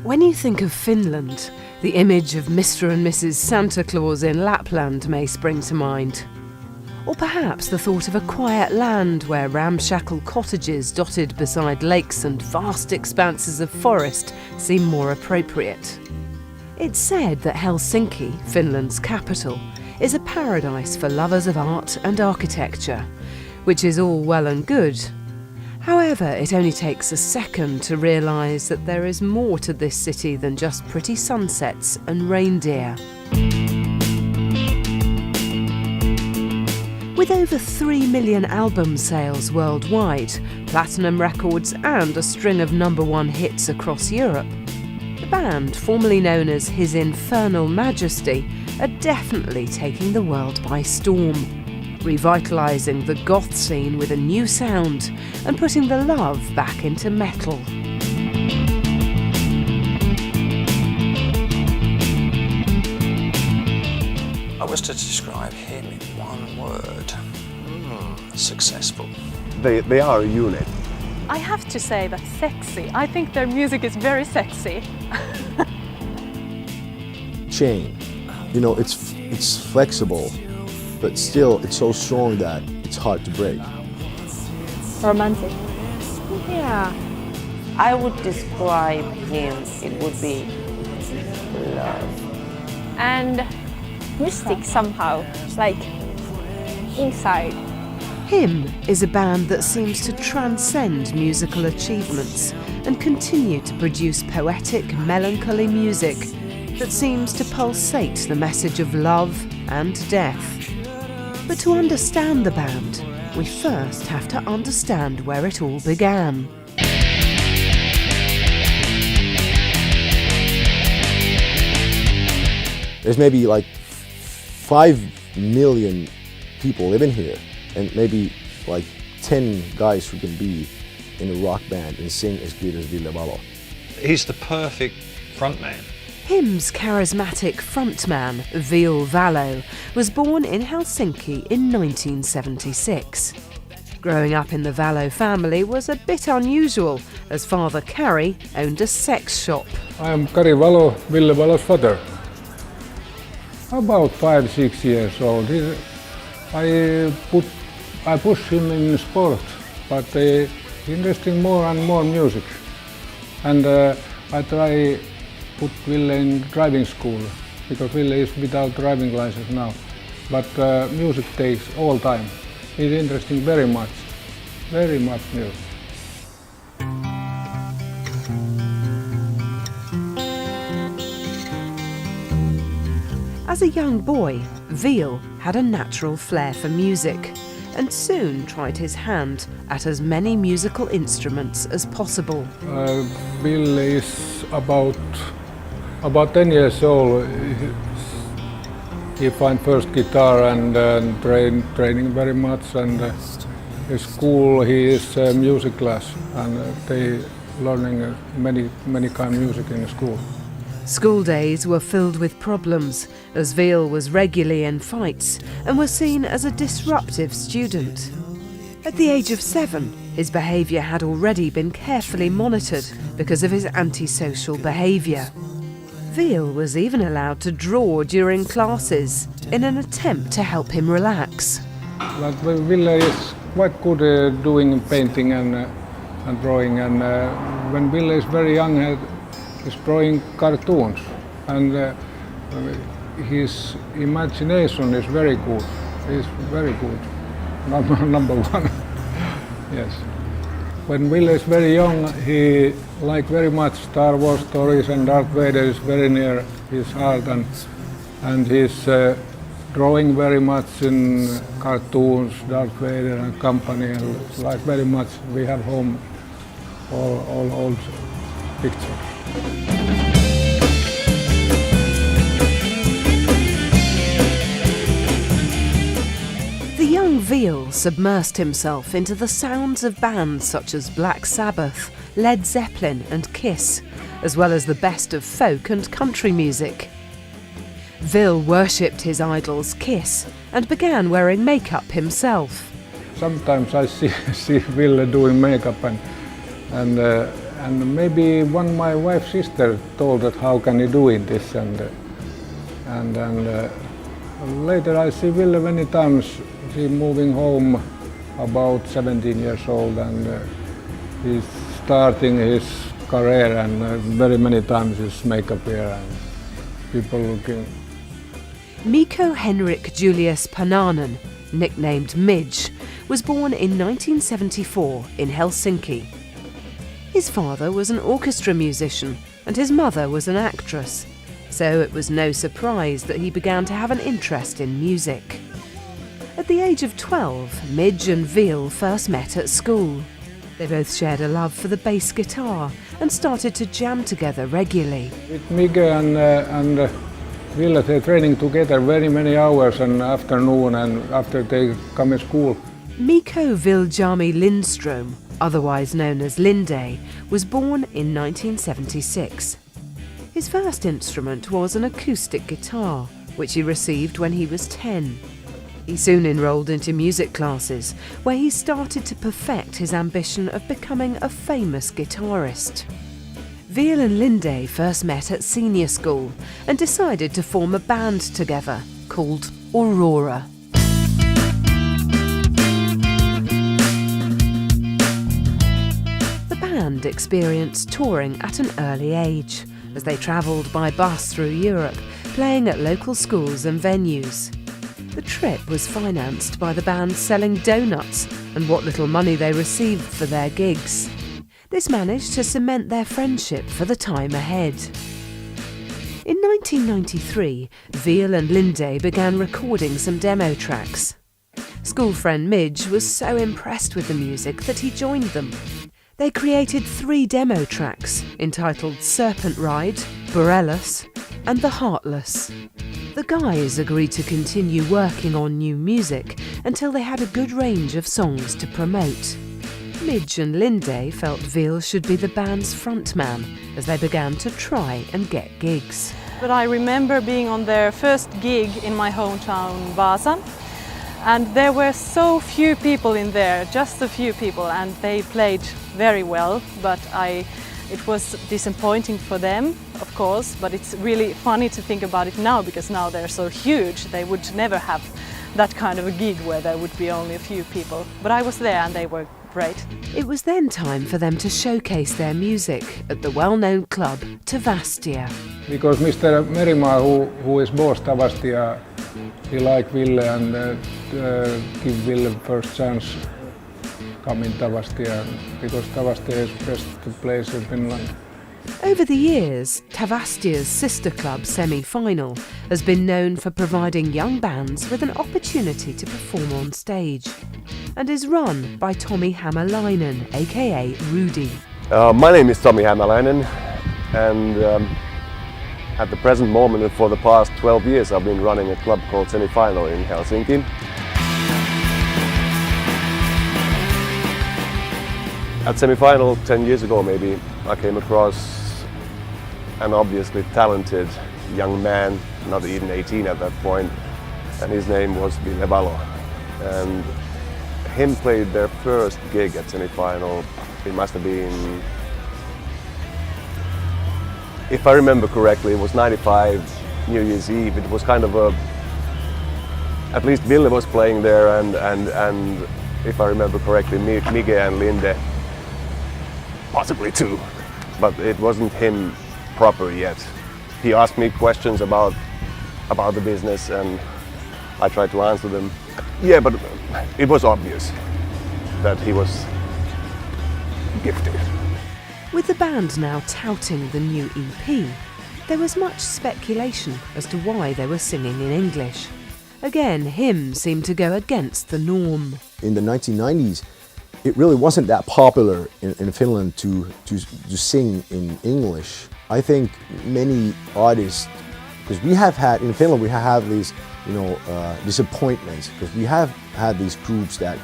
When you think of Finland, the image of Mr. and Mrs. Santa Claus in Lapland may spring to mind. Or perhaps the thought of a quiet land where ramshackle cottages dotted beside lakes and vast expanses of forest seem more appropriate. It's said that Helsinki, Finland's capital, is a paradise for lovers of art and architecture, which is all well and good. However, it only takes a second to realise that there is more to this city than just pretty sunsets and reindeer. With over 3 million album sales worldwide, platinum records and a string of #1 hits across Europe, the band, formerly known as His Infernal Majesty, are definitely taking the world by storm, revitalising the goth scene with a new sound and putting the love back into metal. I was to describe him in one word. Successful. They are a unit. I have to say that sexy. I think their music is very sexy. Chain. You know, it's flexible, but still it's so strong that it's hard to break. Romantic. Yeah. I would describe him, it would be love. And mystic somehow, like inside. H.I.M is a band that seems to transcend musical achievements and continue to produce poetic, melancholy music that seems to pulsate the message of love and death. But to understand the band, we first have to understand where it all began. There's maybe like 5 million people living here, and maybe like 10 guys who can be in a rock band and sing as good as Ville Valo. He's the perfect frontman. H.I.M's charismatic frontman, Villes Valo, was born in Helsinki in 1976. Growing up in the Valo family was a bit unusual, as father Kari owned a sex shop. I am Kari Valo, Ville Valo's father. About 5-6 years old. I push him in sport, but interesting more and more music. And I try put Ville in driving school, because Ville is without driving license now. But music takes all time. It's interesting very much music. As a young boy, Villes had a natural flair for music and soon tried his hand at as many musical instruments as possible. Ville is about 10 years old. He found first guitar and training very much, and in school he is music class, and they learning many kind of music in the school. School days were filled with problems, as Villes was regularly in fights and was seen as a disruptive student. At the age of 7, his behaviour had already been carefully monitored because of his antisocial behaviour. Villes was even allowed to draw during classes in an attempt to help him relax. But Ville is quite good doing painting and drawing, and when Ville is very young, he's drawing cartoons, and his imagination is very good. He's very good, number one. Yes. When Ville is very young, he liked very much Star Wars stories, and Darth Vader is very near his heart, and he's drawing very much in cartoons, Darth Vader and company, and like very much. We have home all old pictures. The young Villes submersed himself into the sounds of bands such as Black Sabbath, Led Zeppelin and Kiss, as well as the best of folk and country music. Villes worshipped his idols Kiss and began wearing makeup himself. Sometimes I see Ville doing makeup, and and maybe my wife's sister told that how can you doing this, and later I see Ville many times. He's moving home about 17 years old, and he's starting his career, and very many times he's makeup here and people looking. Mikko Henrik Julius Pananen, nicknamed Midge, was born in 1974 in Helsinki. His father was an orchestra musician and his mother was an actress, so it was no surprise that he began to have an interest in music. At the age of 12, Midge and Villes first met at school. They both shared a love for the bass guitar and started to jam together regularly. With Mike and Ville, they're training together very many hours in the afternoon and after they come to school. Mikko Viljami Lindström, otherwise known as Linde, was born in 1976. His first instrument was an acoustic guitar, which he received when he was 10. He soon enrolled into music classes, where he started to perfect his ambition of becoming a famous guitarist. Villes and Linde first met at senior school and decided to form a band together called Aurora. The band experienced touring at an early age, as they travelled by bus through Europe, playing at local schools and venues. The trip was financed by the band selling donuts and what little money they received for their gigs. This managed to cement their friendship for the time ahead. In 1993, Villes and Linde began recording some demo tracks. School friend Midge was so impressed with the music that he joined them. They created 3 demo tracks entitled Serpent Ride, Borellus and The Heartless. The guys agreed to continue working on new music until they had a good range of songs to promote. Midge and Linde felt Villes should be the band's frontman as they began to try and get gigs. But I remember being on their first gig in my hometown, Vaasa, and there were so few people in there, just a few people, and they played very well, but it was disappointing for them, of course, but it's really funny to think about it now because now they're so huge. They would never have that kind of a gig where there would be only a few people. But I was there and they were great. It was then time for them to showcase their music at the well-known club Tavastia. Because Mr. Merimaa, who is boss Tavastia, he liked Ville and give Ville first chance come in Tavastia because Tavastia is best place in Finland. Over the years, Tavastia's sister club Semi-Final has been known for providing young bands with an opportunity to perform on stage and is run by Tomi Hämäläinen, aka Rudy. My name is Tomi Hämäläinen, and at the present moment and for the past 12 years I've been running a club called Semi-Final in Helsinki. At Semi-Final 10 years ago maybe, I came across an obviously talented young man, not even 18 at that point, and his name was Villes Valo. And him played their first gig at Semi-Final. It must have been, if I remember correctly, it was 95 New Year's Eve. It was kind of a, at least Ville was playing there, and if I remember correctly, Mike and Linde, possibly too, but it wasn't him proper yet. He asked me questions about the business and I tried to answer them. Yeah, but it was obvious that he was gifted. With the band now touting the new EP, there was much speculation as to why they were singing in English. Again, H.I.M seemed to go against the norm. In the 1990s, it really wasn't that popular in Finland to sing in English. I think many artists, because we have had, in Finland we have these, disappointments, because we have had these groups that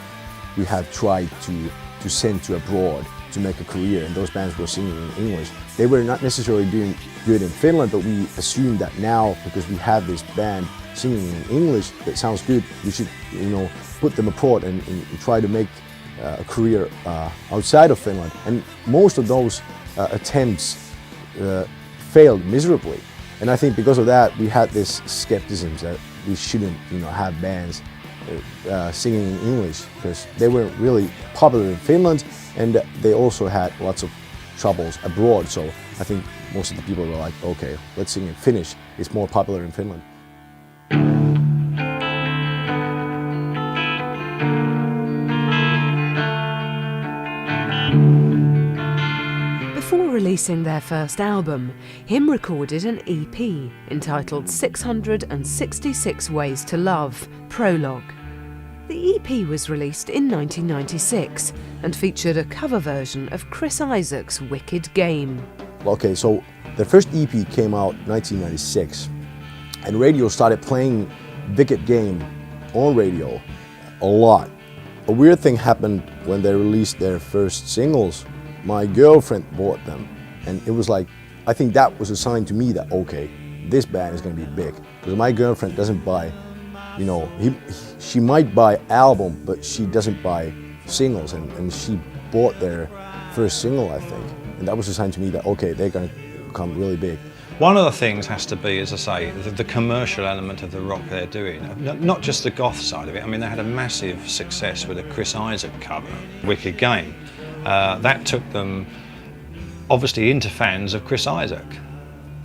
we have tried to send to abroad to make a career, and those bands were singing in English. They were not necessarily doing good in Finland, but we assumed that now, because we have this band singing in English that sounds good, we should, put them abroad and try to make a career outside of Finland. And most of those attempts failed miserably. And I think because of that, we had this skepticism that we shouldn't, have bands singing in English, because they weren't really popular in Finland, and they also had lots of troubles abroad. So I think most of the people were like, okay, let's sing in Finnish. It's more popular in Finland. Before releasing their first album, H.I.M recorded an EP entitled 666 Ways to Love, Prologue. The EP was released in 1996 and featured a cover version of Chris Isaak's Wicked Game. Okay, so the first EP came out in 1996, and radio started playing Wicked Game on radio a lot. A weird thing happened when they released their first singles. My girlfriend bought them, and it was like, I think that was a sign to me that, okay, this band is going to be big. Because my girlfriend doesn't buy, she might buy album, but she doesn't buy singles, and she bought their first single, I think. And that was a sign to me that, okay, they're going to become really big. One of the things has to be, as I say, the commercial element of the rock they're doing. Not just the goth side of it. I mean, they had a massive success with a Chris Isaak cover, Wicked Game. That took them obviously into fans of Chris Isaak.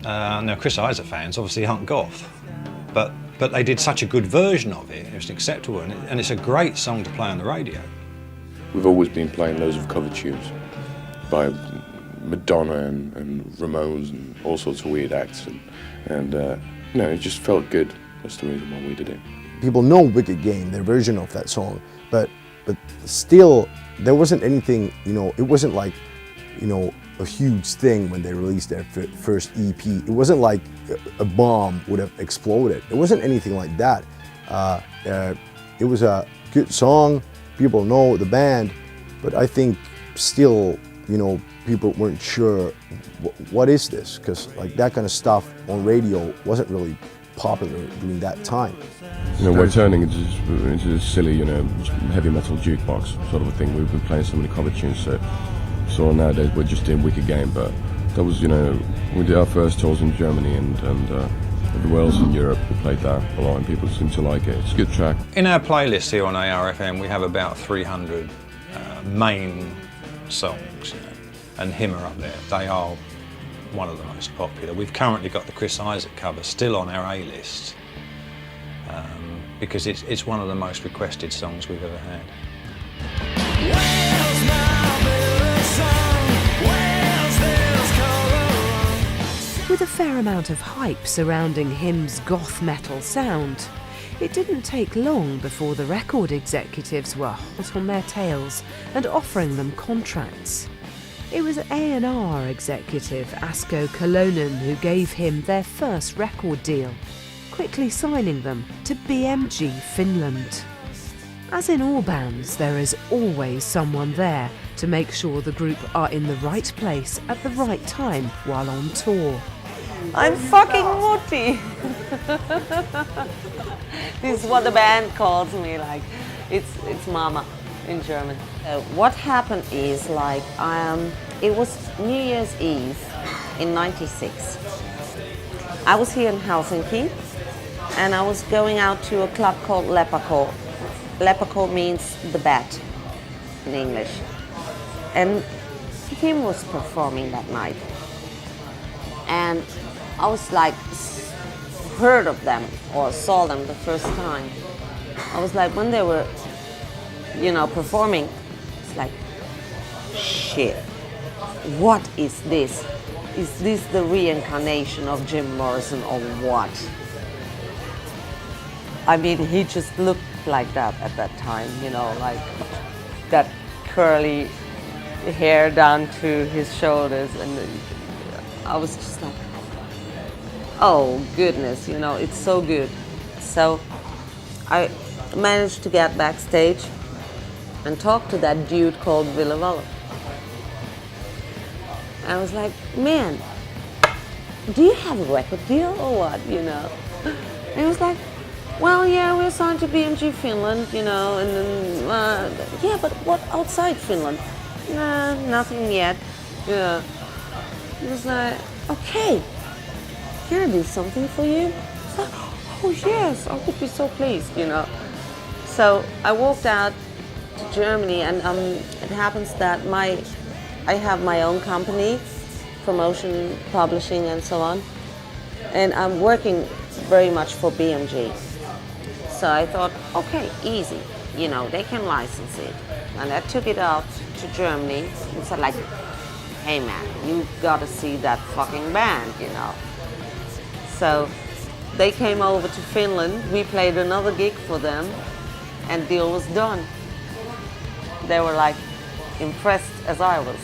Now, Chris Isaak fans obviously aren't goth, but they did such a good version of it. It was acceptable, and it's a great song to play on the radio. We've always been playing loads of cover tunes by Madonna and Ramones and all sorts of weird acts, and it just felt good. That's the reason why we did it. People know Wicked Game, their version of that song, but still there wasn't anything, it wasn't like, a huge thing when they released their first EP. It wasn't like a bomb would have exploded. It wasn't anything like that. It was a good song, people know the band, but I think still, people weren't sure what is this, because like that kind of stuff on radio wasn't really popular during that time. We're turning into this silly, heavy metal jukebox sort of a thing. We've been playing so many cover tunes, so nowadays we're just doing Wicked Game. But that was, we did our first tours in Germany and everywhere else in Europe. We played that a lot, and people seem to like it. It's a good track. In our playlist here on ARFM, we have about 300 main songs, and H.I.M are up there. They are one of the most popular. We've currently got the Chris Isaak cover still on our A-list because it's one of the most requested songs we've ever had. With a fair amount of hype surrounding H.I.M's goth metal sound, it didn't take long before the record executives were hot on their tails and offering them contracts. It was A&R executive Asko Kolonen who gave H.I.M their first record deal, quickly signing them to BMG Finland. As in all bands, there is always someone there to make sure the group are in the right place at the right time while on tour. I'm fucking Mutti. This is what the band calls me, like it's Mama in German. What happened is it was New Year's Eve in '96. I was here in Helsinki and I was going out to a club called Lepako. Lepako means the bat in English. And H.I.M was performing that night. And I was like, heard of them or saw them the first time. I was like, when they were, performing, it's like, shit, what is this? Is this the reincarnation of Jim Morrison or what? I mean, he just looked like that at that time, like that curly hair down to his shoulders, and I was just like, oh goodness, it's so good. So I managed to get backstage and talk to that dude called Ville Valo. I was like, man, do you have a record deal or what, And he was like, well, yeah, we're signed to BMG Finland, and then, yeah, but what outside Finland? Nah, nothing yet. Yeah. He was like, okay, can I do something for you? I was like, oh yes, I would be so pleased, you know. So I walked out to Germany, and it happens that I have my own company, promotion, publishing, and so on, and I'm working very much for BMG. So I thought, okay, easy, you know, they can license it. And I took it out to Germany and said like, hey man, you gotta see that fucking band, you know. So they came over to Finland, we played another gig for them, and deal was done. They were like impressed as I was.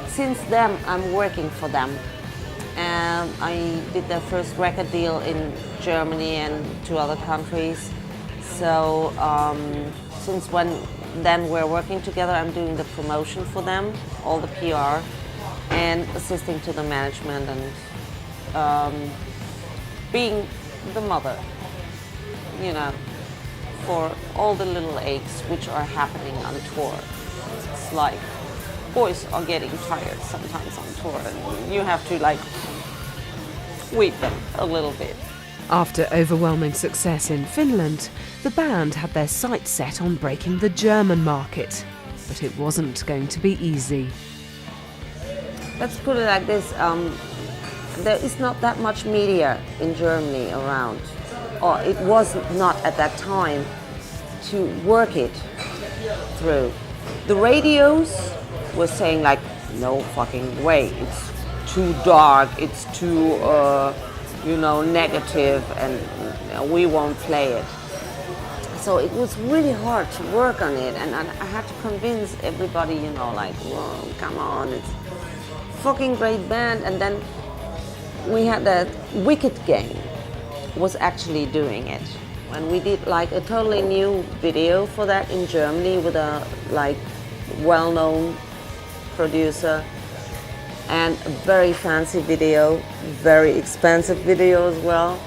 Since then, I'm working for them. And I did their first record deal in Germany and 2 other countries. So since then we're working together, I'm doing the promotion for them, all the PR, and assisting to the management and being the mother, you know, for all the little aches which are happening on tour. It's like boys are getting tired sometimes on tour, and you have to like weep them a little bit. After overwhelming success in Finland, the band had their sights set on breaking the German market, but it wasn't going to be easy. Let's put it like this, there is not that much media in Germany around, or it was not at that time, to work it through. The radios were saying like, no fucking way, it's too dark, it's too, you know, negative, and we won't play it. So it was really hard to work on it, and I had to convince everybody, you know, like, whoa, come on, it's a fucking great band. And then we had that Wicked Game was actually doing it. And we did like a totally new video for that in Germany with a like well-known producer, and a very fancy video, very expensive video as well.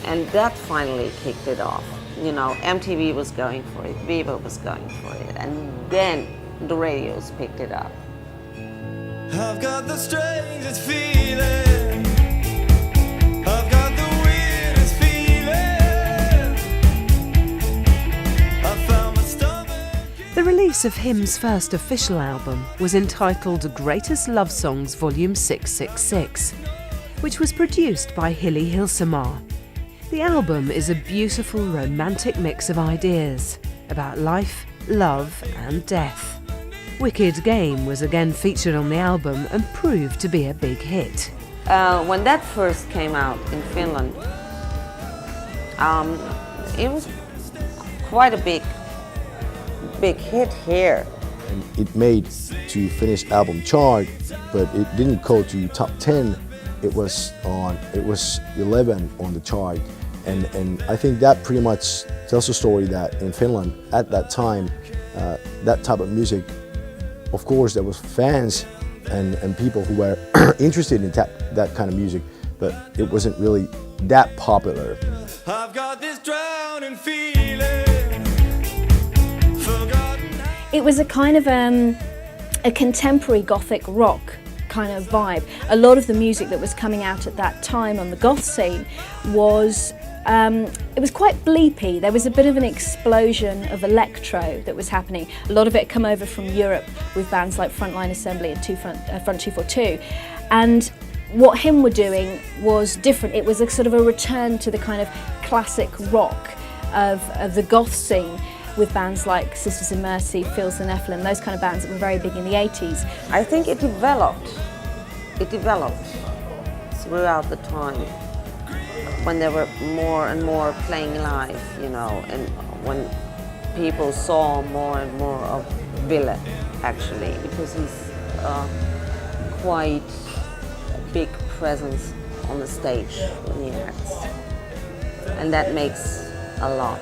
And that finally kicked it off. You know, MTV was going for it, Viva was going for it, and then the radios picked it up. I've got the strangest feeling, I've got the weirdest feeling, I found my stomach. The release of H.I.M's first official album was entitled Greatest Love Songs Volume 666, which was produced by Hilli Hilsema. The album is a beautiful romantic mix of ideas about life, love and death. Wicked Game was again featured on the album and proved to be a big hit. When that first came out in Finland, it was quite a big hit here. And it made to Finnish album chart, but it didn't go to top 10. It was 11 on the chart, and I think that pretty much tells a story that in Finland at that time, that type of music, of course there was fans and people who were interested in that kind of music, but it wasn't really that popular. I've got this drowning feeling. It was a kind of a contemporary gothic rock kind of vibe. A lot of the music that was coming out at that time on the goth scene was it was quite bleepy. There was a bit of an explosion of electro that was happening. A lot of it come over from Europe with bands like Frontline Assembly and Front 242. And what H.I.M were doing was different. It was a sort of a return to the kind of classic rock of the goth scene, with bands like Sisters in Mercy, Villes and Nephilim, those kind of bands that were very big in the 80s. I think it developed throughout the time, when there were more and more playing live, you know, and when people saw more and more of Villes, actually, because he's quite a big presence on the stage when he acts. And that makes a lot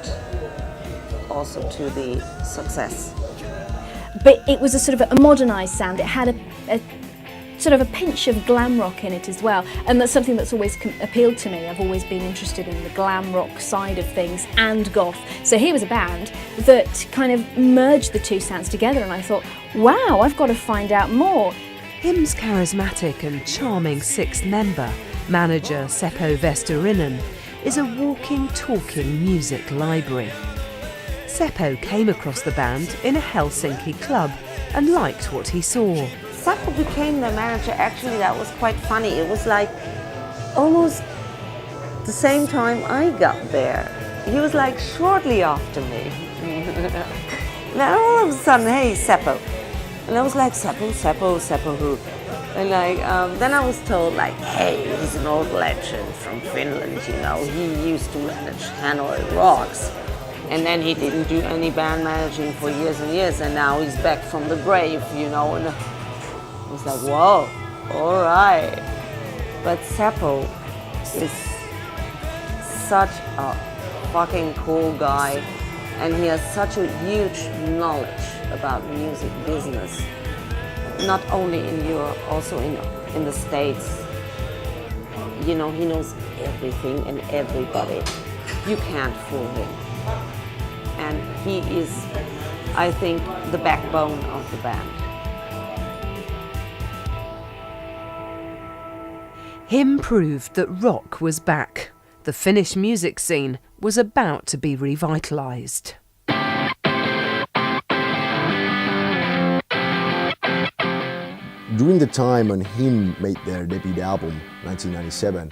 also to the success. But it was a sort of a modernised sound. It had a sort of a pinch of glam rock in it as well, and that's something that's always appealed to me. I've always been interested in the glam rock side of things and goth. So here was a band that kind of merged the two sounds together, and I thought, wow, I've got to find out more. H.I.M's charismatic and charming sixth member, manager Seppo Vesterinen, is a walking, talking music library. Seppo came across the band in a Helsinki club and liked what he saw. Seppo became the manager. Actually, that was quite funny. It was like almost the same time I got there. He was like shortly after me. Then all of a sudden, hey, Seppo. And I was like, Seppo who? And like, then I was told like, hey, he's an old legend from Finland, you know. He used to manage Hanoi Rocks. And then he didn't do any band managing for years and years, and now he's back from the grave, you know. And I was like, whoa, all right. But Seppo is such a fucking cool guy, and he has such a huge knowledge about music business, not only in Europe, also in the States. You know, he knows everything and everybody. You can't fool him. And he is, I think, the backbone of the band. H.I.M proved that rock was back. The Finnish music scene was about to be revitalised. During the time when H.I.M made their debut album, 1997,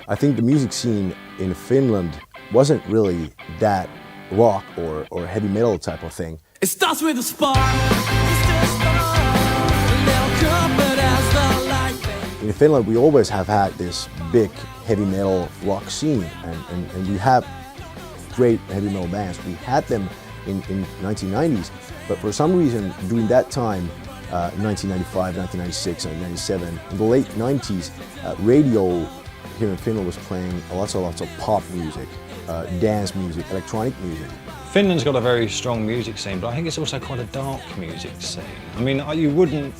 I think the music scene in Finland wasn't really that rock or heavy metal type of thing. It starts with a spark. A little comfort as the light. In Finland, we always have had this big heavy metal rock scene, and we have great heavy metal bands. We had them in 1990s, but for some reason during that time, 1995, 1996, 1997, in the late 90s, radio here in Finland was playing lots of pop music, dance music, electronic music. Finland's got a very strong music scene, but I think it's also quite a dark music scene. I mean, you wouldn't...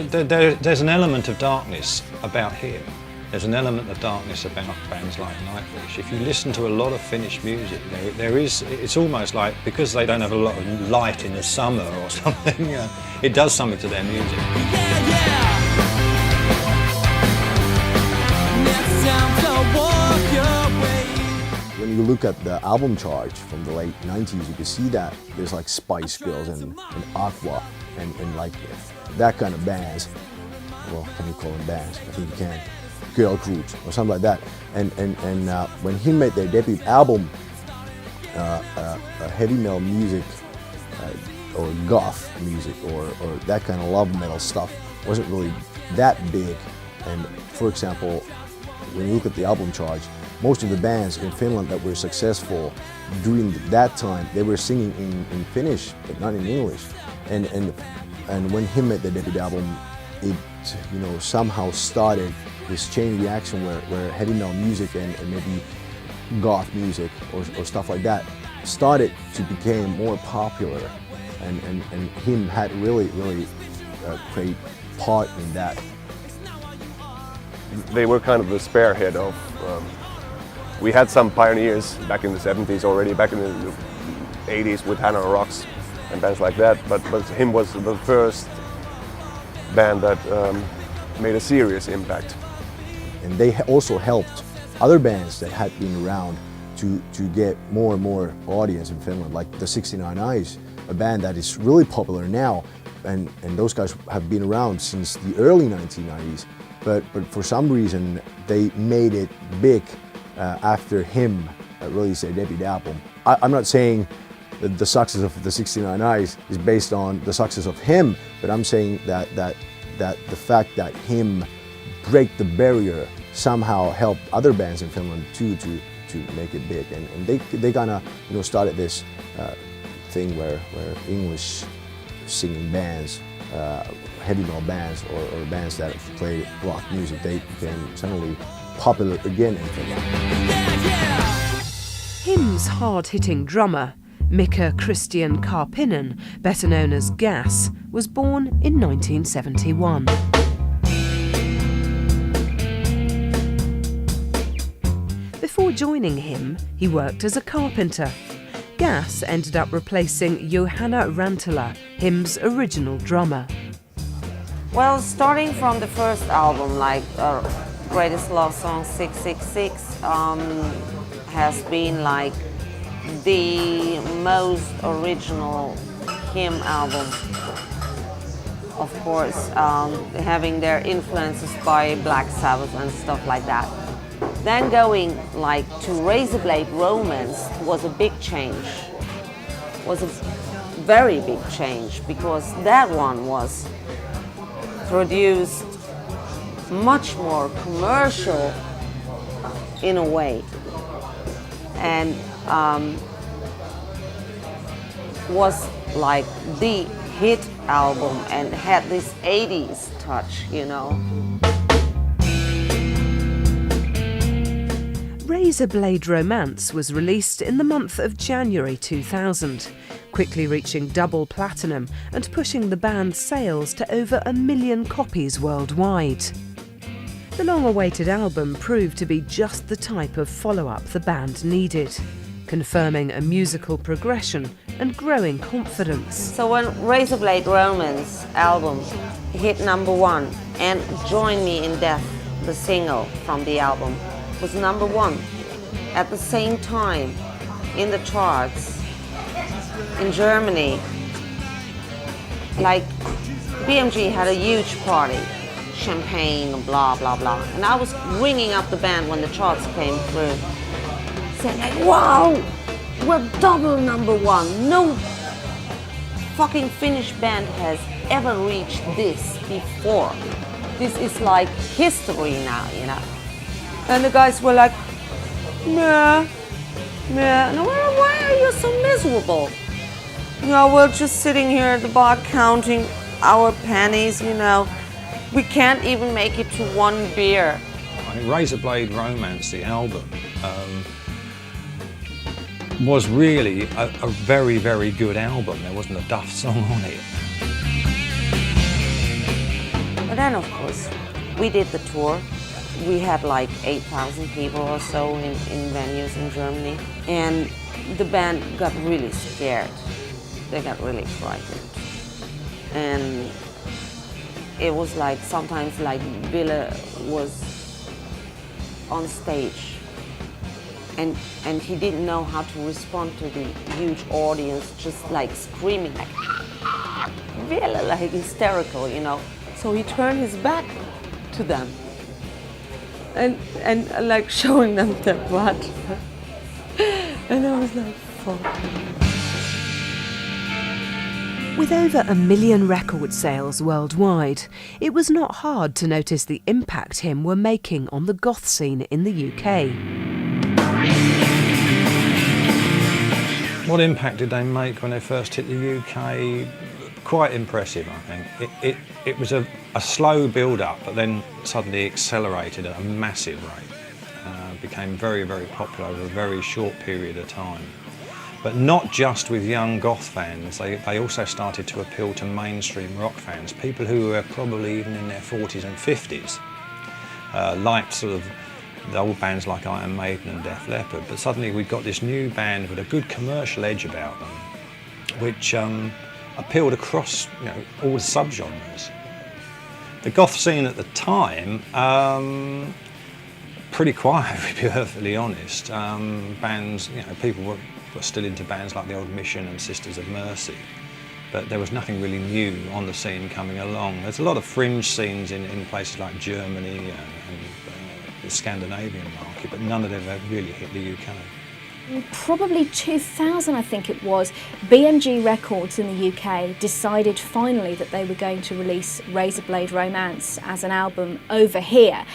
There's an element of darkness about here. There's an element of darkness about bands like Nightwish. If you listen to a lot of Finnish music, there is... It's almost like, because they don't have a lot of light in the summer or something, it does something to their music. When you look at the album charts from the late 90s, you can see that there's like Spice Girls and Aqua and like that kind of bands. Well, can you call them bands? I think you can. Girl groups or something like that. And when H.I.M made their debut album, heavy metal music or goth music or that kind of love metal stuff wasn't really that big. And for example, when you look at the album charts, most of the bands in Finland that were successful during that time, they were singing in Finnish, but not in English. And when H.I.M made their debut album, it somehow started this chain reaction where heavy metal music and maybe goth music or stuff like that started to become more popular, and H.I.M had really a great part in that. They were kind of the spearhead of. We had some pioneers back in the 70s already, back in the 80s with Hanoi Rocks and bands like that, but H.I.M was the first band that made a serious impact. And they also helped other bands that had been around to get more and more audience in Finland, like the 69 Eyes, a band that is really popular now, and those guys have been around since the early 1990s, but for some reason they made it big after H.I.M released their debut album. I'm not saying that the success of the 69 Eyes is based on the success of H.I.M, but I'm saying that the fact that H.I.M break the barrier somehow helped other bands in Finland too to make it big, and they kind of started this thing where English singing bands, heavy metal bands or bands that play rock music, they became suddenly popular again in Finland. H.I.M's hard-hitting drummer, Mika Christian Karpinen, better known as Gas, was born in 1971. Before joining H.I.M, he worked as a carpenter. Gas ended up replacing Johanna Rantala, H.I.M's original drummer. Well, starting from the first album, like Greatest Love Song 666, has been like the most original H.I.M album. Of course, having their influences by Black Sabbath and stuff like that. Then going like to Razorblade Romance was a big change. Was a very big change because that one was produced much more commercial in a way, and was like the hit album and had this 80s touch, you know. Razorblade Romance was released in the month of January 2000, quickly reaching double platinum and pushing the band's sales to over 1 million copies worldwide. The long-awaited album proved to be just the type of follow-up the band needed, confirming a musical progression and growing confidence. So when Razorblade Romance album hit #1 and Join Me in Death, the single from the album, was #1 at the same time in the charts in Germany. Like BMG had a huge party, champagne, blah blah blah, and I was ringing up the band when the charts came through, saying like, wow, we're double #1. No fucking Finnish band has ever reached this before. This is like history now, you know. And the guys were like, nah. And why are you so miserable? You know, we're just sitting here at the bar counting our pennies, you know. We can't even make it to 1 beer. I mean, Razorblade Romance, the album, was really a very, very good album. There wasn't a duff song on it. But then, of course, we did the tour. We had like 8,000 people or so in venues in Germany. And the band got really scared. They got really frightened. And it was like sometimes like Villes was on stage and he didn't know how to respond to the huge audience, just like screaming like Villes, like hysterical, you know. So he turned his back to them and like showing them their butt. And I was like, fuck. With over 1 million record sales worldwide, it was not hard to notice the impact H.I.M were making on the goth scene in the UK. What impact did they make when they first hit the UK? Quite impressive, I think. It was a slow build-up, but then suddenly accelerated at a massive rate. Became very, very popular over a very short period of time. But not just with young goth fans, they also started to appeal to mainstream rock fans, people who were probably even in their 40s and 50s, liked sort of the old bands like Iron Maiden and Def Leppard, but suddenly we got this new band with a good commercial edge about them, which appealed across, you know, all the subgenres. The goth scene at the time, pretty quiet, to be perfectly honest. Bands, you know, people were still into bands like the Old Mission and Sisters of Mercy, but there was nothing really new on the scene coming along. There's a lot of fringe scenes in places like Germany and the Scandinavian market, but none of them have really hit the UK. Probably 2000, I think it was, BMG Records in the UK decided finally that they were going to release Razorblade Romance as an album over here.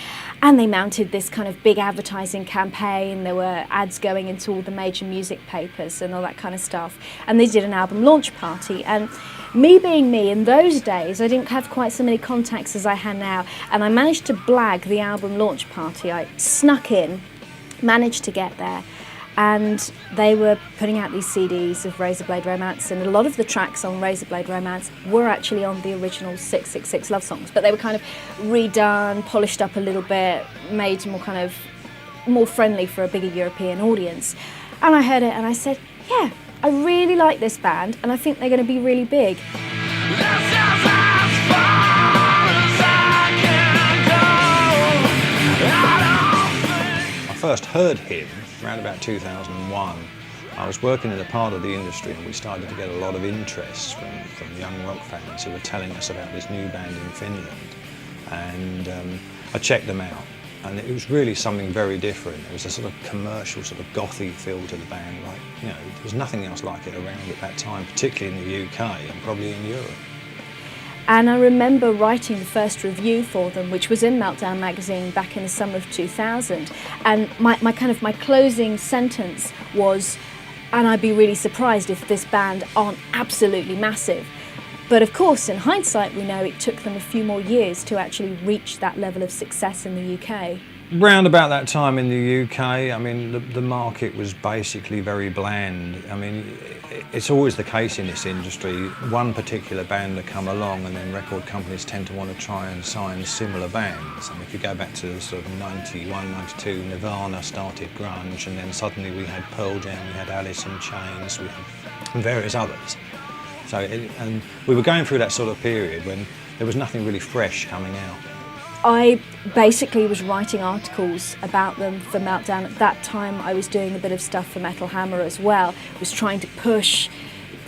And they mounted this kind of big advertising campaign. There were ads going into all the major music papers and all that kind of stuff. And they did an album launch party. And me being me, in those days, I didn't have quite so many contacts as I had now. And I managed to blag the album launch party. I snuck in, managed to get there. And they were putting out these CDs of Razorblade Romance, and a lot of the tracks on Razorblade Romance were actually on the original 666 love songs, but they were kind of redone, polished up a little bit, made more friendly for a bigger European audience. And I heard it and I said, yeah, I really like this band and I think they're going to be really big. first heard him around about 2001, I was working in a part of the industry and we started to get a lot of interest from young rock fans who were telling us about this new band in Finland. And I checked them out, and it was really something very different. It was a sort of commercial, sort of gothy feel to the band. Like, you know, there was nothing else like it around at that time, particularly in the UK and probably in Europe. And I remember writing the first review for them, which was in Meltdown magazine back in the summer of 2000. And my closing sentence was, and I'd be really surprised if this band aren't absolutely massive. But of course, in hindsight, we know it took them a few more years to actually reach that level of success in the UK. Round about that time in the UK, I mean, the market was basically very bland. I mean, it's always the case in this industry. One particular band will come along and then record companies tend to want to try and sign similar bands. And if you go back to sort of 91, 92, Nirvana started grunge, and then suddenly we had Pearl Jam, we had Alice in Chains, we had various others. So, and we were going through that sort of period when there was nothing really fresh coming out. I basically was writing articles about them for Meltdown. At that time I was doing a bit of stuff for Metal Hammer as well. I was trying to push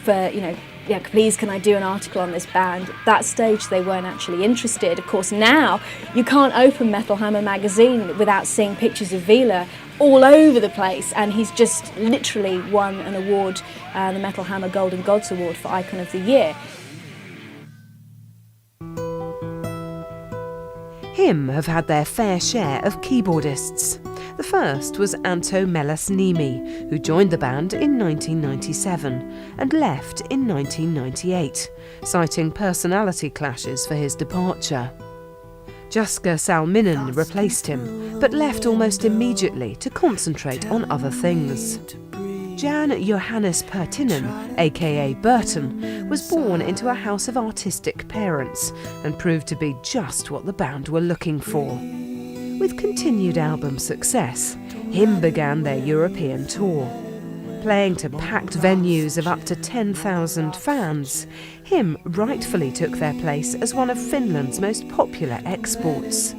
for, you know, yeah, please can I do an article on this band. At that stage they weren't actually interested. Of course now you can't open Metal Hammer magazine without seeing pictures of Villes all over the place, and he's just literally won an award, the Metal Hammer Golden Gods Award for Icon of the Year. H.I.M have had their fair share of keyboardists. The first was Anto Melas-Niemi, who joined the band in 1997 and left in 1998, citing personality clashes for his departure. Jaska Salminen replaced him, but left almost immediately to concentrate on other things. Jan Johannes Pertinen, aka Burton, was born into a house of artistic parents and proved to be just what the band were looking for. With continued album success, H.I.M began their European tour. Playing to packed venues of up to 10,000 fans, H.I.M rightfully took their place as one of Finland's most popular exports.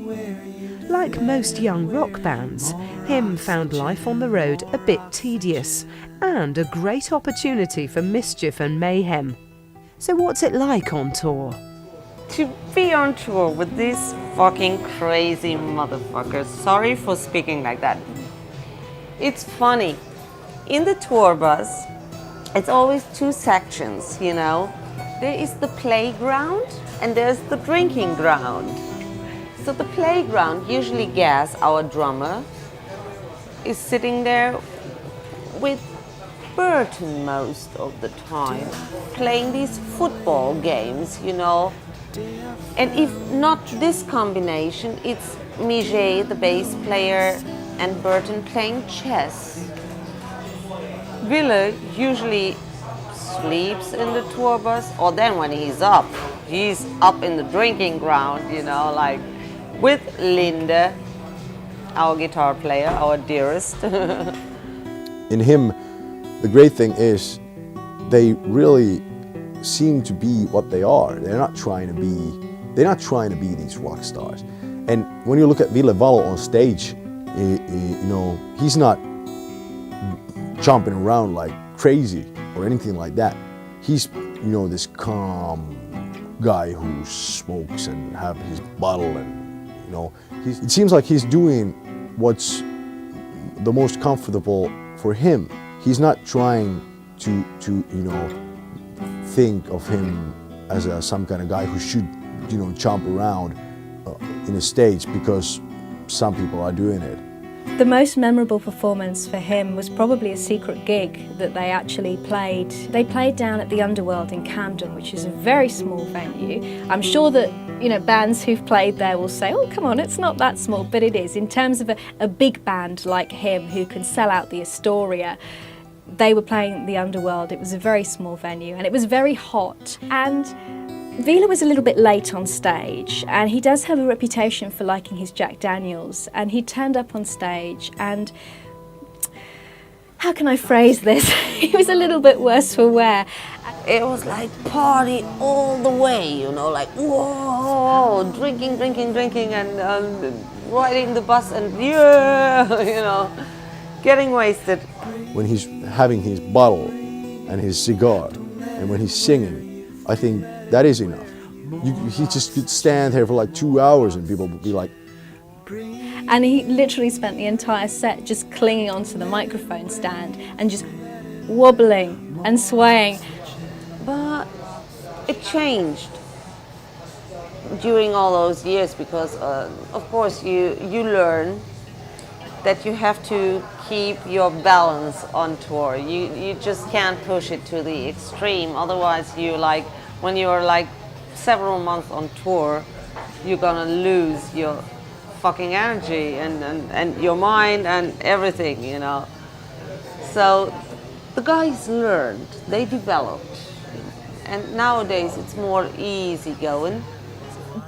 Like most young rock bands, H.I.M found life on the road a bit tedious and a great opportunity for mischief and mayhem. So what's it like on tour? To be on tour with these fucking crazy motherfuckers, sorry for speaking like that. It's funny. In the tour bus, it's always two sections, you know. There is the playground and there's the drinking ground. So the playground, usually Gas, our drummer, is sitting there with Burton most of the time, playing these football games, you know. And if not this combination, it's Miget, the bass player, and Burton playing chess. Villes usually sleeps in the tour bus, or then when he's up in the drinking ground, you know, like with Linde, our guitar player, our dearest. In H.I.M, the great thing is they really seem to be what they are. They're not trying to be these rock stars. And when you look at Ville Valo on stage, you know, he's not jumping around like crazy or anything like that. He's, you know, this calm guy who smokes and have his bottle, and you know, it seems like he's doing what's the most comfortable for him. He's not trying to you know, think of him as some kind of guy who should, you know, jump around in a stage because some people are doing it. The most memorable performance for H.I.M was probably a secret gig that they actually played. They played down at the Underworld in Camden, which is a very small venue. I'm sure that, you know, bands who've played there will say, oh, come on, it's not that small, but it is. In terms of a big band like H.I.M who can sell out the Astoria, they were playing the Underworld. It was a very small venue and it was very hot. And Villes was a little bit late on stage, and he does have a reputation for liking his Jack Daniels, and he turned up on stage and, how can I phrase this? He was a little bit worse for wear. It was like party all the way, you know, like whoa, drinking, and riding the bus and yeah, you know, getting wasted. When he's having his bottle and his cigar, and when he's singing, I think that is enough. He just could stand there for like 2 hours and people would be like... And he literally spent the entire set just clinging onto the microphone stand and just wobbling and swaying. But it changed during all those years because, of course, you learn that you have to keep your balance on tour. You just can't push it to the extreme. Otherwise, you like when you're like several months on tour, you're gonna lose your fucking energy and your mind and everything, you know. So the guys learned, they developed. And nowadays it's more easygoing.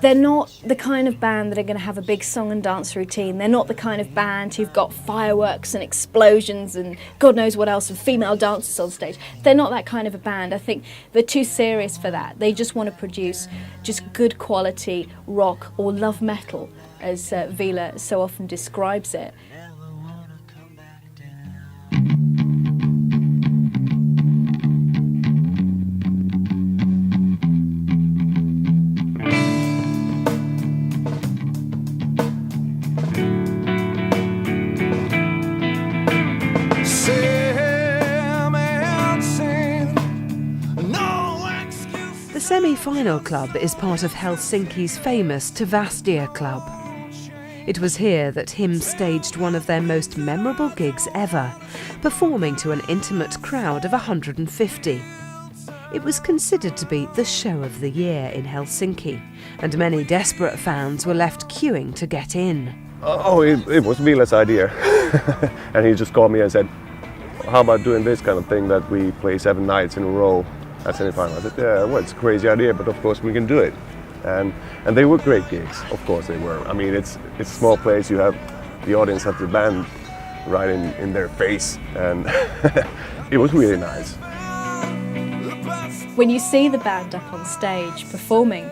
They're not the kind of band that are going to have a big song and dance routine. They're not the kind of band who've got fireworks and explosions and God knows what else and female dancers on stage. They're not that kind of a band. I think they're too serious for that. They just want to produce just good quality rock or love metal, as Villes so often describes it. The semi-final club is part of Helsinki's famous Tavastia Club. It was here that H.I.M staged one of their most memorable gigs ever, performing to an intimate crowd of 150. It was considered to be the show of the year in Helsinki, and many desperate fans were left queuing to get in. It was Villes' idea. And he just called me and said, how about doing this kind of thing that we play 7 nights in a row at semi-final? I said, yeah, well, it's a crazy idea, but of course we can do it. And they were great gigs, of course they were. I mean, it's a small place, you have the audience have the band right in their face, and it was really nice. When you see the band up on stage performing,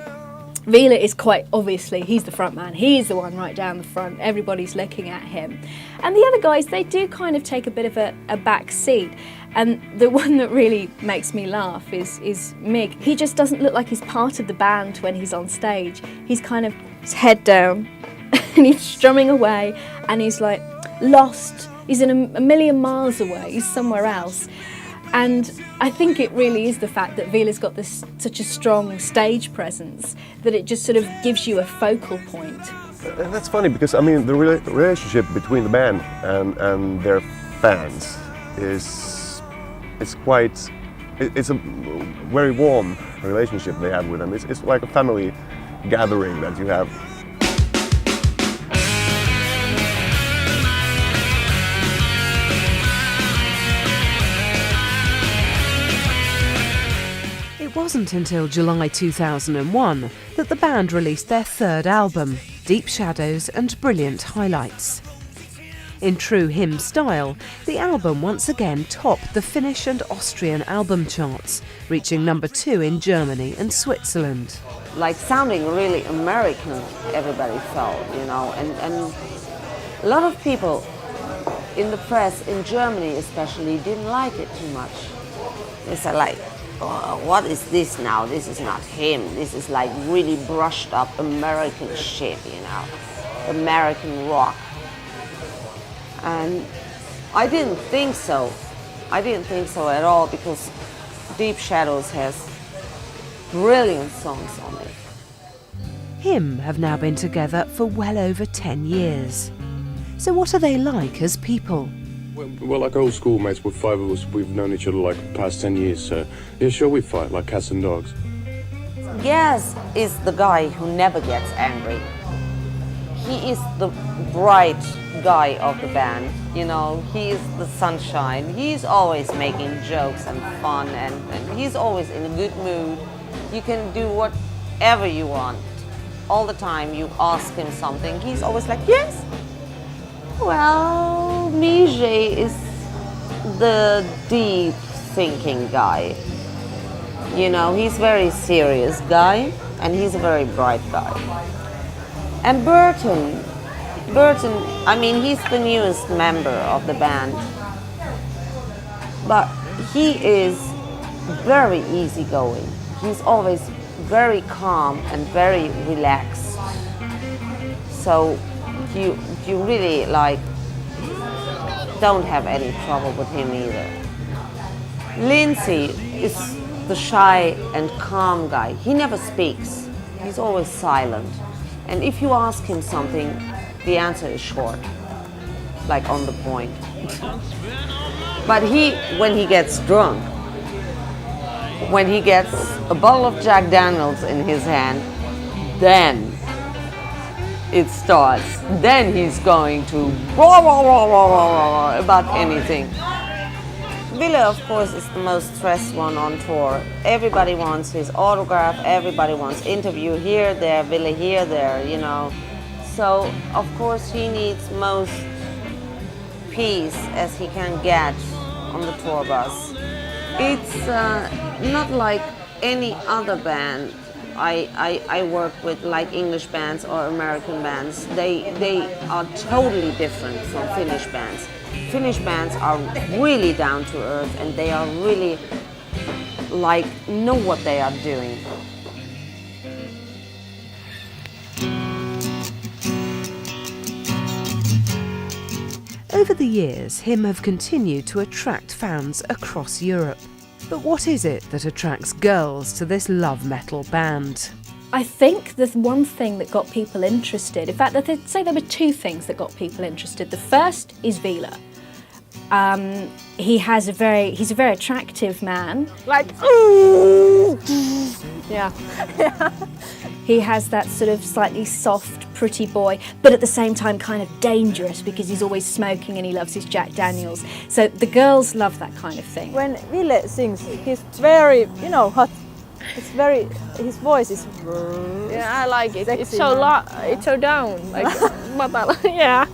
Villes is quite obviously, he's the front man, he's the one right down the front, everybody's looking at him. And the other guys, they do kind of take a bit of a back seat. And the one that really makes me laugh is Mig. He just doesn't look like he's part of the band when he's on stage. He's kind of his head down and he's strumming away and he's like lost. He's in a million miles away, he's somewhere else. And I think it really is the fact that Villes got this such a strong stage presence that it just sort of gives you a focal point. And that's funny because I mean the relationship between the band and their fans is it's a very warm relationship they have with them. It's like a family gathering that you have. It wasn't until July 2001 that the band released their third album, Deep Shadows and Brilliant Highlights. In true H.I.M style, the album once again topped the Finnish and Austrian album charts, reaching number 2 in Germany and Switzerland. Like sounding really American, everybody felt, you know, and a lot of people in the press, in Germany especially, didn't like it too much. They said like, oh, what is this now? This is not H.I.M. This is like really brushed up American shit, you know, American rock. And I didn't think so. I didn't think so at all because Deep Shadows has brilliant songs on it. H.I.M have now been together for well over 10 years. So what are they like as people? Well, like old schoolmates, we're 5 of us, we've known each other like the past 10 years, so yeah, sure we fight like cats and dogs. Gaz is the guy who never gets angry. He is the bright guy of the band, you know, he is the sunshine. He's always making jokes and fun and he's always in a good mood. You can do whatever you want. All the time you ask him something, he's always like, yes. Well, Mijay is the deep thinking guy. You know, he's a very serious guy and he's a very bright guy. And Burton, Burton, I mean, he's the newest member of the band, but he is very easygoing. He's always very calm and very relaxed. So you really like don't have any trouble with him either. Lindsay is the shy and calm guy. He never speaks. He's always silent. And if you ask him something, the answer is short, like on the point. But when he gets drunk, when he gets a bottle of Jack Daniels in his hand, then it starts. Then he's going to blah, blah, blah, blah, blah, about anything. Ville, of course, is the most stressed one on tour. Everybody wants his autograph, everybody wants interview here, there, Ville here, there, you know. So, of course, he needs most peace as he can get on the tour bus. It's not like any other band I work with, like English bands or American bands. They are totally different from Finnish bands. Finnish bands are really down to earth and they are really like know what they are doing. Over the years, H.I.M have continued to attract fans across Europe. But what is it that attracts girls to this love metal band? I think the one thing that got people interested, in fact, I'd say there were two things that got people interested. The first is Ville. He's a very attractive man. Like, ooh! Yeah. He has that sort of slightly soft, pretty boy, but at the same time kind of dangerous because he's always smoking and he loves his Jack Daniels. So the girls love that kind of thing. When Ville sings, he's very, hot. It's very, his voice is. Yeah, I like it. Sexy, it's so it's so down. Like, yeah.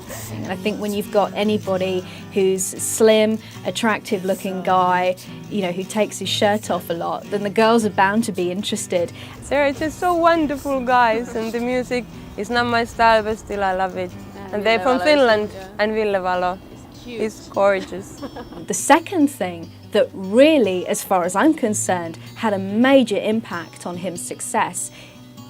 I think when you've got anybody who's slim, attractive-looking guy, who takes his shirt off a lot, then the girls are bound to be interested. They're just so wonderful guys, and the music is not my style, but still I love it. And they're from Finland, and Ville Valo is gorgeous. The second thing that really, as far as I'm concerned, had a major impact on H.I.M's success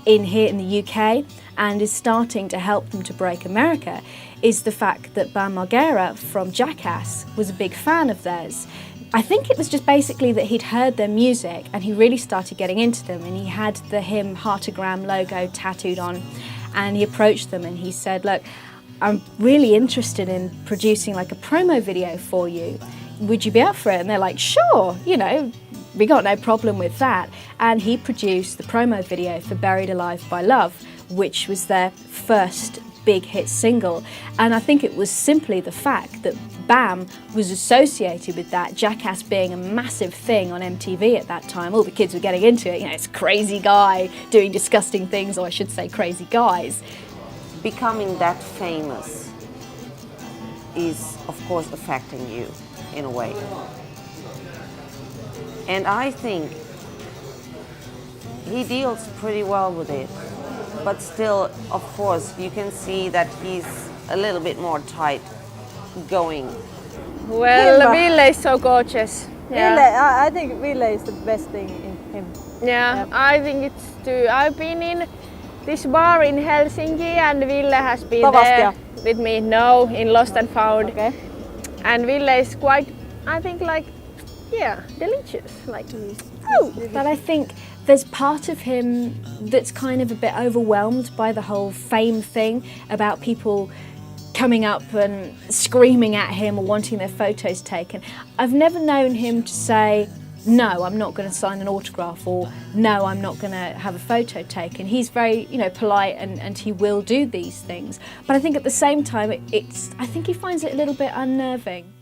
here in the UK and is starting to help them to break America is the fact that Bam Margera from Jackass was a big fan of theirs. I think it was just basically that he'd heard their music and he really started getting into them, and he had the H.I.M Heartogram logo tattooed on, and he approached them and he said, look, I'm really interested in producing like a promo video for you. Would you be up for it? And they're like, sure, we got no problem with that. And he produced the promo video for Buried Alive by Love, which was their first big hit single. And I think it was simply the fact that Bam was associated with that, Jackass being a massive thing on MTV at that time. All the kids were getting into it, it's a crazy guy doing disgusting things, or I should say crazy guys. Becoming that famous is, of course, affecting you in a way. And I think he deals pretty well with it. But still, of course, you can see that he's a little bit more tight going. Well, Ville is so gorgeous. Yeah. Ville, I think Ville is the best thing in him. Yeah, I think it's too. I've been in this bar in Helsinki and Ville has been there with me. No, in Lost and Found. Okay. And Ville is quite, I think, delicious. But I think there's part of him that's kind of a bit overwhelmed by the whole fame thing, about people coming up and screaming at him or wanting their photos taken. I've never known him to say, no, I'm not going to sign an autograph, or no, I'm not going to have a photo taken. He's very, polite and he will do these things. But I think at the same time, I think he finds it a little bit unnerving.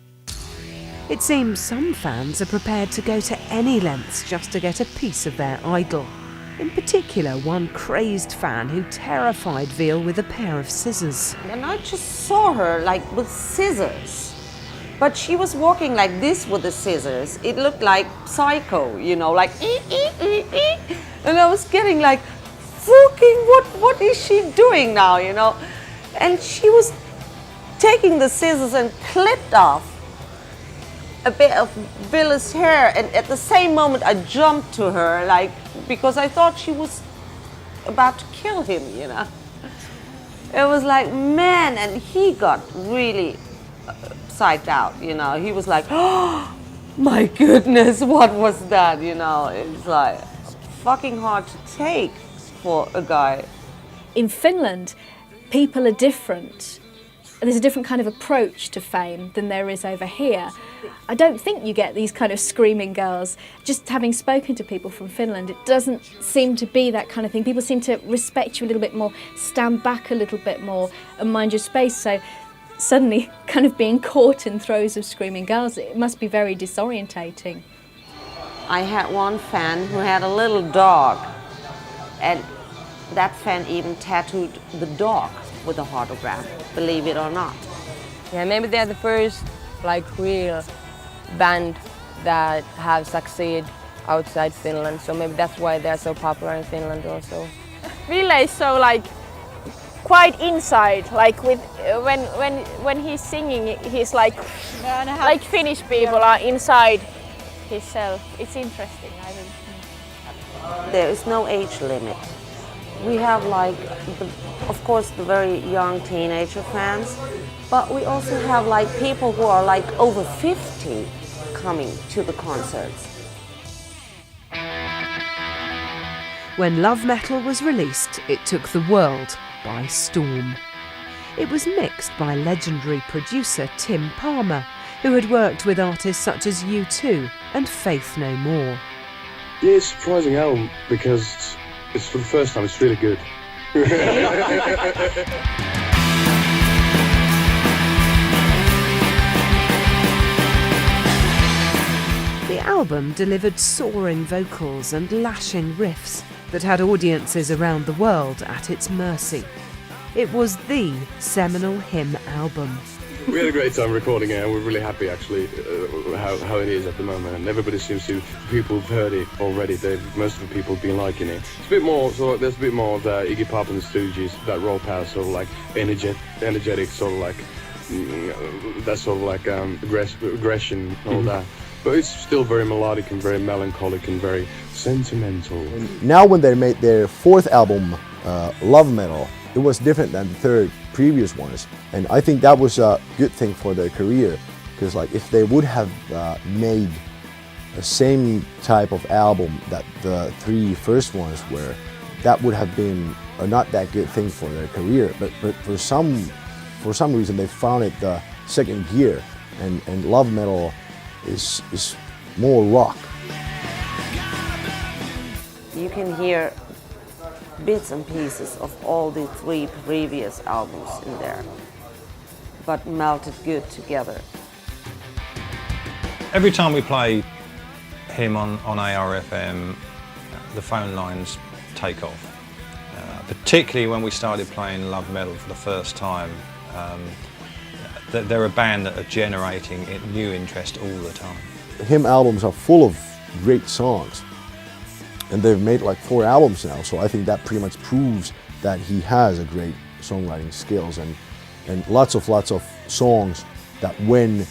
It seems some fans are prepared to go to any lengths just to get a piece of their idol. In particular, one crazed fan who terrified Ville with a pair of scissors. And I just saw her with scissors. But she was walking like this with the scissors. It looked like Psycho, like And I was getting like, fucking, what is she doing now, And she was taking the scissors and clipped off a bit of Villes' hair, and at the same moment I jumped to her, like, because I thought she was about to kill him, you know. It was like, man, and he got really psyched out, you know. He was like, oh my goodness, what was that, you know. It's like fucking hard to take for a guy. In Finland, people are different. There's a different kind of approach to fame than there is over here. I don't think you get these kind of screaming girls. Just having spoken to people from Finland, it doesn't seem to be that kind of thing. People seem to respect you a little bit more, stand back a little bit more and mind your space. So suddenly kind of being caught in throes of screaming girls, it must be very disorientating. I had one fan who had a little dog, and that fan even tattooed the dog with a autograph, believe it or not. Yeah, maybe they're the first like real band that have succeeded outside Finland, so maybe that's why they're so popular in Finland also. Ville is so like quite inside, like with when he's singing, he's like Finnish people are inside himself. It's interesting, I think. There is no age limit. We have like, of course, the very young teenager fans, but we also have like people who are like over 50 coming to the concerts. When Love Metal was released, it took the world by storm. It was mixed by legendary producer Tim Palmer, who had worked with artists such as U2 and Faith No More. Yeah, it's a surprising album because it's for the first time, it's really good. The album delivered soaring vocals and lashing riffs that had audiences around the world at its mercy. It was the seminal H.I.M album. We had a great time recording it, and we're really happy actually how it is at the moment. And everybody seems to, people have heard it already. Most of the people have been liking it. It's a bit more, so there's a bit more of the Iggy Pop and the Stooges, that raw power, sort of like energetic, sort of like that sort of like aggression, and all that. But it's still very melodic and very melancholic and very sentimental. Now when they made their fourth album, Love Metal, it was different than the third previous ones, and I think that was a good thing for their career, because like if they would have made the same type of album that the three first ones were, that would have been a not that good thing for their career. But for some reason they found it the second gear, and Love Metal is more rock. You can hear bits and pieces of all the three previous albums in there, but melted good together. Every time we play him on ARFM, the phone lines take off. Particularly when we started playing Love Metal for the first time. They're a band that are generating new interest all the time. H.I.M albums are full of great songs, and they've made like 4 albums now, so I think that pretty much proves that he has a great songwriting skills, and lots of songs that when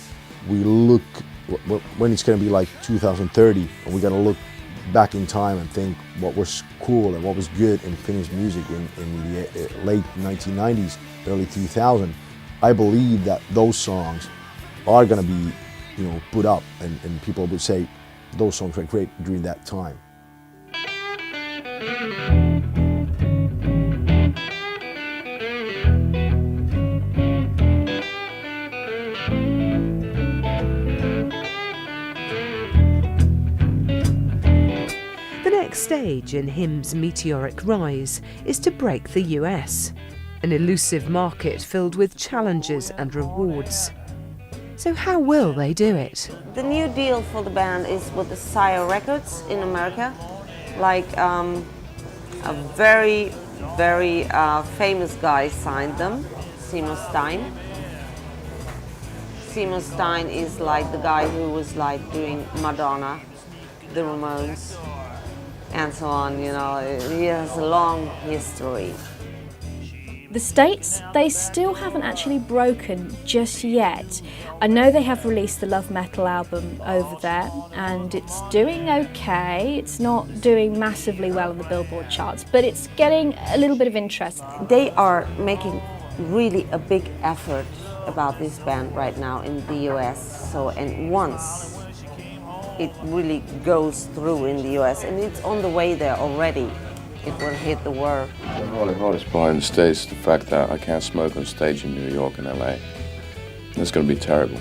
it's going to be like 2030 and we're going to look back in time and think what was cool and what was good in Finnish music in the late 1990s, early 2000s, I believe that those songs are going to be, put up, and people would say those songs were great during that time. The next stage in H.I.M's meteoric rise is to break the US, an elusive market filled with challenges and rewards. So how will they do it? The new deal for the band is with the Sire Records in America. Like a very, very famous guy signed them, Seymour Stein. Seymour Stein is like the guy who was like doing Madonna, the Ramones, and so on, He has a long history. The States, they still haven't actually broken just yet. I know they have released the Love Metal album over there and it's doing okay. It's not doing massively well on the Billboard charts, but it's getting a little bit of interest. They are making really a big effort about this band right now in the US. So, and once it really goes through in the US, and it's on the way there already, it will hit the world. The hardest part in the States is the fact that I can't smoke on stage in New York and LA. That's going to be terrible.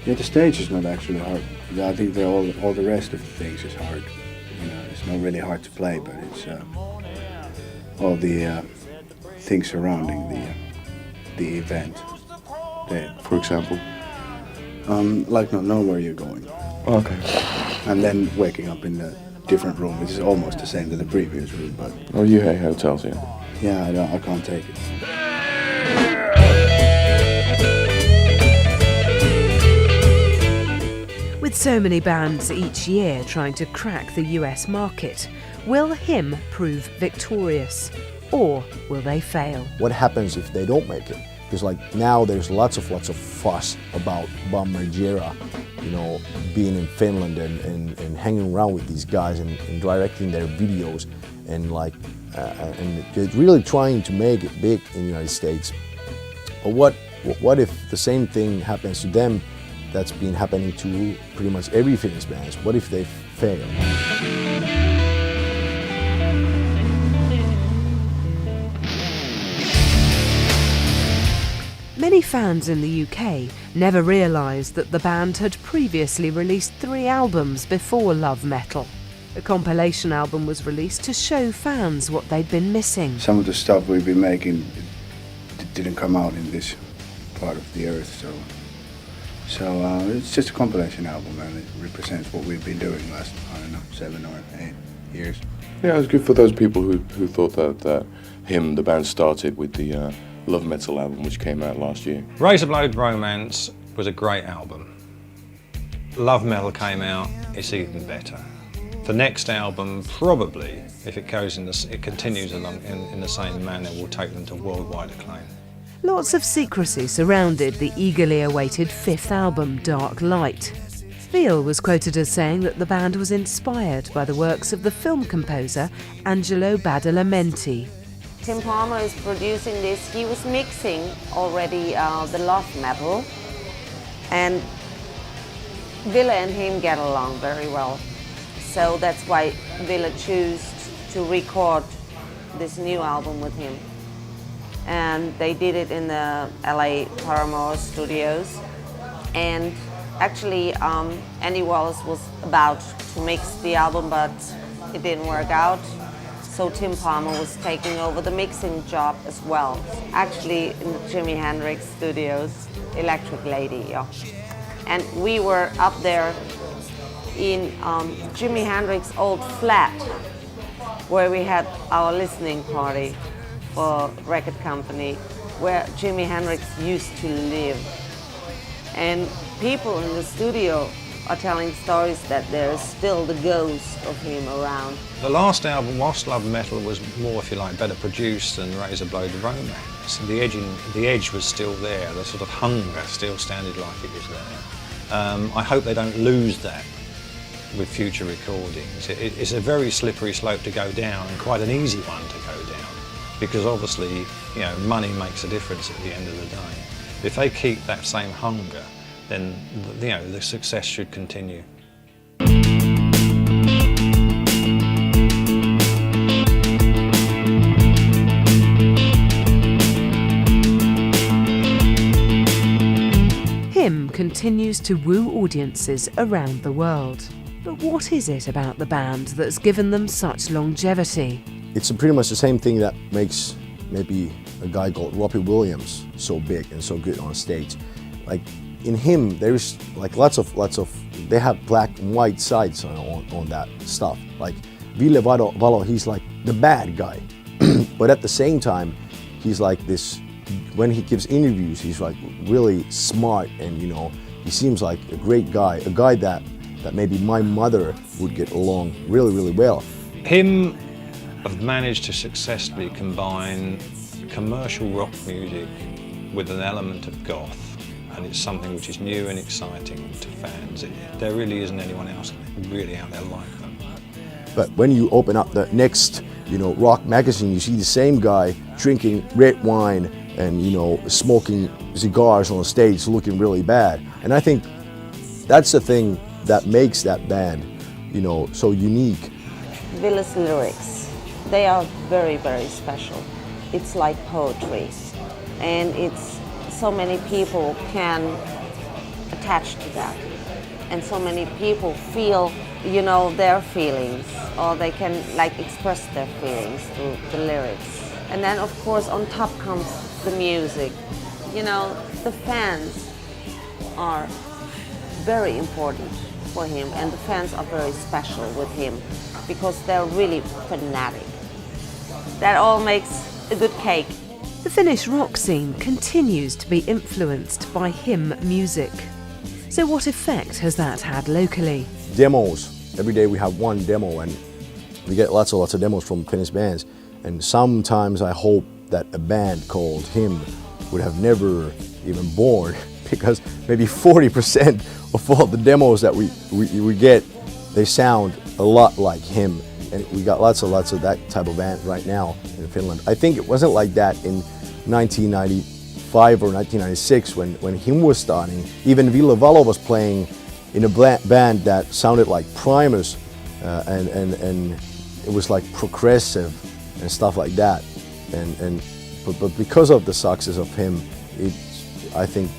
Yeah, the stage is not actually hard. I think all the rest of the things is hard. You know, it's not really hard to play, but it's all the things surrounding the event. For example? Like not know where you're going. Okay. And then waking up in a different room, which is almost the same to the previous room, but... Oh, you hate hotels, yeah? Yeah, I can't take it. With so many bands each year trying to crack the US market, will H.I.M prove victorious, or will they fail? What happens if they don't make it? Because like now there's lots of fuss about Bam Margera, you know, being in Finland and hanging around with these guys and directing their videos and like and they're really trying to make it big in the United States. But what if the same thing happens to them that's been happening to pretty much every Finnish band? What if they fail? Many fans in the UK never realised that the band had previously released 3 albums before Love Metal. A compilation album was released to show fans what they'd been missing. Some of the stuff we've been making didn't come out in this part of the earth, so it's just a compilation album and it represents what we've been doing last, I don't know, 7 or 8 years. Yeah, it's good for those people who thought that H.I.M, the band, started with the Love Metal album, which came out last year. Razorblade Romance was a great album. Love Metal came out, it's even better. The next album, probably, if it goes it continues along in the same manner, will take them to worldwide acclaim. Lots of secrecy surrounded the eagerly awaited 5th album, Dark Light. Villes was quoted as saying that the band was inspired by the works of the film composer Angelo Badalamenti. Tim Palmer is producing this. He was mixing already the Love Metal, and Villes and him get along very well. So that's why Villes chose to record this new album with him. And they did it in the LA Paramore Studios. And actually, Andy Wallace was about to mix the album, but it didn't work out. So Tim Palmer was taking over the mixing job as well. Actually, in the Jimi Hendrix Studios, Electric Lady, yeah. And we were up there in Jimi Hendrix's old flat, where we had our listening party for record company, where Jimi Hendrix used to live. And people in the studio are telling stories that there's still the ghost of him around. The last album, whilst Love Metal was more, if you like, better produced than Razorblade Romance, the edge was still there, the sort of hunger still sounded like it was there. I hope they don't lose that with future recordings. It's a very slippery slope to go down, and quite an easy one to go down, because obviously, you know, money makes a difference at the end of the day. If they keep that same hunger, then, you know, the success should continue. H.I.M continues to woo audiences around the world. But what is it about the band that's given them such longevity? It's pretty much the same thing that makes maybe a guy called Robbie Williams so big and so good on stage. Like in H.I.M, there's like lots of they have black and white sides on that stuff. Like Villes Valo, he's like the bad guy, but at the same time, he's like this. When he gives interviews, he's like really smart, and you know, he seems like a great guy, a guy that maybe my mother would get along really, really well. H.I.M have managed to successfully combine commercial rock music with an element of goth, and it's something which is new and exciting to fans. There really isn't anyone else really out there like them. But when you open up the next, rock magazine, you see the same guy drinking red wine and, smoking cigars on stage looking really bad. And I think that's the thing that makes that band, so unique. Villes' lyrics, they are very, very special. It's like poetry, and it's so many people can attach to that, and so many people feel, their feelings, or they can express their feelings through the lyrics. And then of course on top comes the music. The fans are very important for him, and the fans are very special with him because they're really fanatic. That all makes a good cake. The Finnish rock scene continues to be influenced by H.I.M music. So what effect has that had locally? Demos. Every day we have one demo, and we get lots of demos from Finnish bands. And sometimes I hope that a band called H.I.M would have never even born, because maybe 40% of all the demos that we get, they sound a lot like H.I.M. And we got lots of that type of band right now in Finland. I think it wasn't like that in 1995 or 1996 when H.I.M was starting. Even Kari Valo was playing in a band that sounded like Primus, and it was like progressive and stuff like that. But because of the success of H.I.M, I think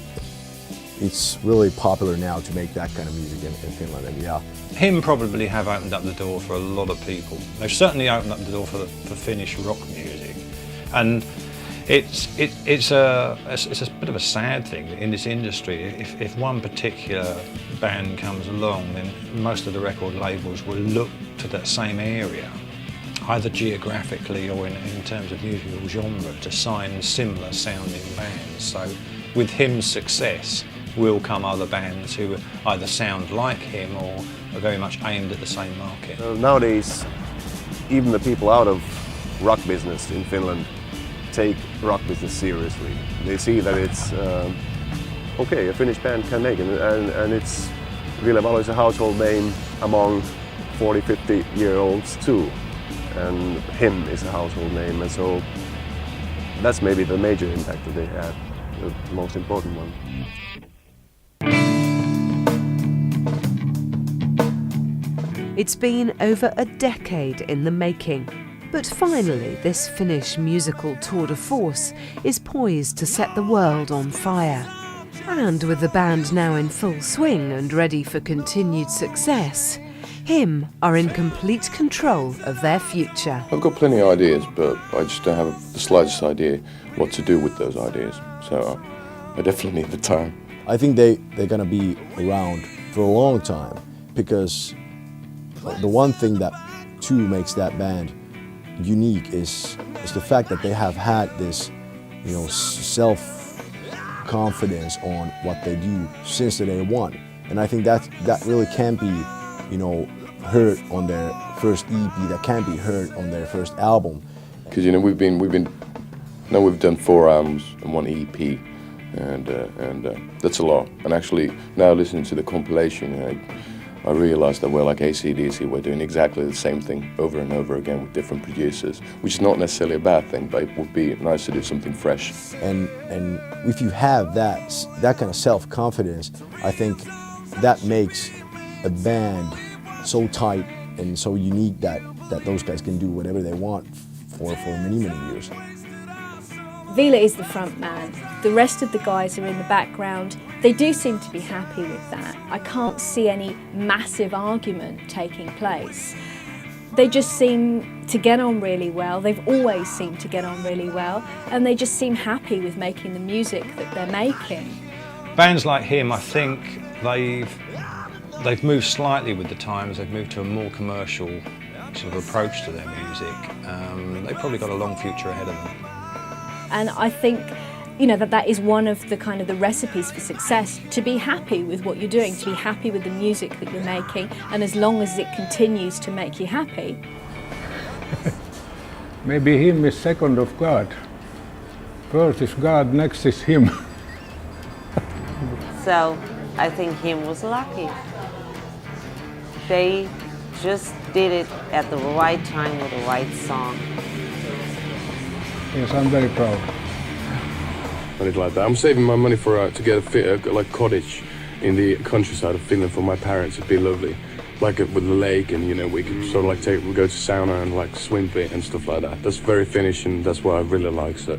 it's really popular now to make that kind of music in Finland. And yeah, H.I.M probably have opened up the door for a lot of people. They've certainly opened up the door for Finnish rock music, and it's a bit of a sad thing in this industry. If one particular band comes along, then most of the record labels will look to that same area, either geographically or in terms of musical genre, to sign similar sounding bands. So with H.I.M's success will come other bands who either sound like H.I.M or are very much aimed at the same market. Nowadays, even the people out of rock business in Finland take rock business seriously. They see that it's okay, a Finnish band can make it, and it's Ville Valo is a household name among 40, 50-year-olds too, and H.I.M is a household name, and so that's maybe the major impact that they had, the most important one. It's been over a decade in the making, but finally this Finnish musical tour de force is poised to set the world on fire. And with the band now in full swing and ready for continued success, H.I.M are in complete control of their future. I've got plenty of ideas, but I just don't have the slightest idea what to do with those ideas. So I definitely need the time. I think they're gonna be around for a long time, because the one thing that too makes that band unique is the fact that they have had this, self-confidence on what they do since the day one. And I think that really can be, heard on their first EP, that can be heard on their first album. Because we've done 4 albums and 1 EP, and that's a lot. And actually, now listening to the compilation, I realized that we're like AC/DC, we're doing exactly the same thing over and over again with different producers, which is not necessarily a bad thing, but it would be nice to do something fresh. And if you have that kind of self-confidence, I think that makes a band so tight and so unique that those guys can do whatever they want for many, many years. Ville is the front man. The rest of the guys are in the background. They do seem to be happy with that. I can't see any massive argument taking place. They just seem to get on really well. They've always seemed to get on really well, and they just seem happy with making the music that they're making. Bands like H.I.M, I think they've moved slightly with the times. They've moved to a more commercial sort of approach to their music. They've probably got a long future ahead of them. And I think, that is one of the recipes for success, to be happy with what you're doing, to be happy with the music that you're making, and as long as it continues to make you happy. Maybe H.I.M is second of God. First is God, next is him. So I think HIM was lucky. They just did it at the right time with the right song. Yes, I'm very proud. Anything like that. I'm saving my money for to get a cottage in the countryside of Finland for my parents. It'd be lovely, like with the lake, and you know we could sort of like we go to sauna and like swim bit and stuff like that. That's very Finnish, and that's what I really like. So